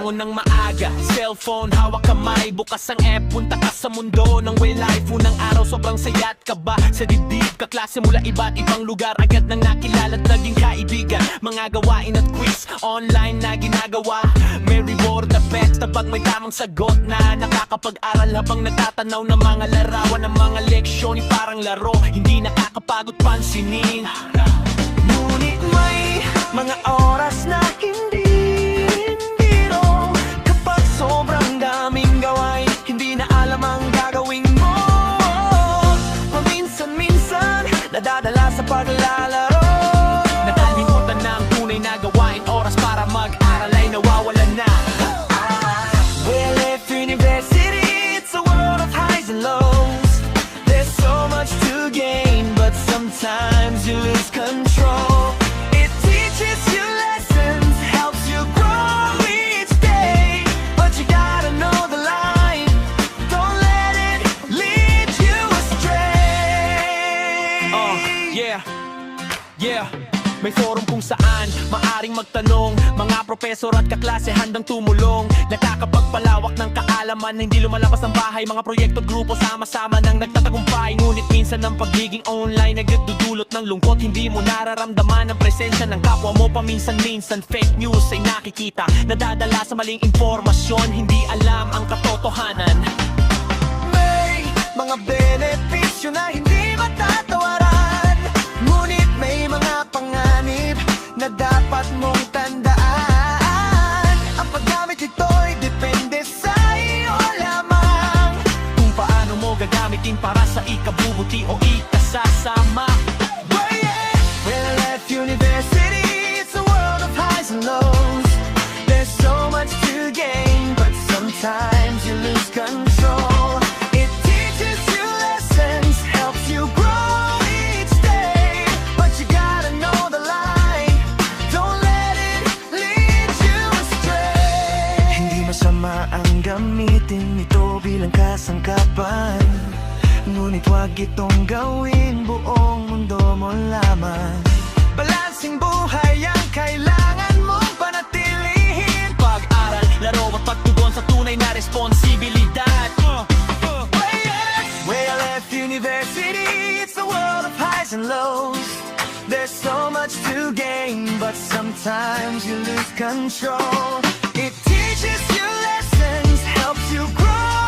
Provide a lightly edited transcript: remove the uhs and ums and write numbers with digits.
bumangon ng maaga, cellphone, hawak kamay, bukas ang app, punta ka sa mundo ng way life. Unang araw sobrang saya at kaba sa dibdib, kaklase mula iba't ibang lugar, agad nang nakilala at naging kaibigan. Mga gawain at quiz, online na ginagawa, may reward na bet kapag may tamang sagot na nakakapag-aral habang natatanaw ng mga larawan. Ng mga leksyon parang laro, hindi nakakapagod pansinin. Ngunit may mga oras na hindi biro, kapag sobrang daming gawain, hindi na alam ang gagawin mo. Paminsan-minsan, nadadala sa paglalaro, Nakalimutan na ang tunay na gawain, oras para mag-aral ay nawawalan na. Well, if university, it's a world of highs and lows. There's so much to gain, but sometimes you lose control. It teaches you lessons, helps you grow each day, but you gotta know the line, don't let it lead you astray. Yeah, may forum kung saan maaring magtanong, mga profesor at kaklase handang tumulong, nakakapagpalawak ng kaalaman, hindi lumalabas ng bahay, mga proyekto at grupo sama-sama nang nagtatagumpay. Ngunit minsan ang pagiging online nagdudulot ng lungkot, hindi mo nararamdaman ang presensya ng kapwa mo. Paminsan-minsan fake news ay nakikita, nadadala sa maling impormasyon, hindi alam ang katotohanan. May mga benepisyo na hindi matatawaran, ngunit may mga panganib na dapat mong tandaan. Ang paggamit ito'y depende sa iyo lamang, Kung paano mo gagamitin para sa ikabubuti o ikasasama. Well, at university, it's a world of highs and lows. There's so much to gain, but sometimes you lose control. It teaches you lessons, helps you grow each day, but you gotta know the line, don't let it lead you astray. Hindi masama ang gamitin ito bilang kasangkapan, ngunit wag itong gawin buong mundo mo lamang. Balansing buhay ang kailangan mong panatilihin, Pag-aral, laro at pagtugon sa tunay na responsibilidad. Well, at university, it's a world of highs and lows. There's so much to gain, but sometimes you lose control. It teaches you lessons, helps you grow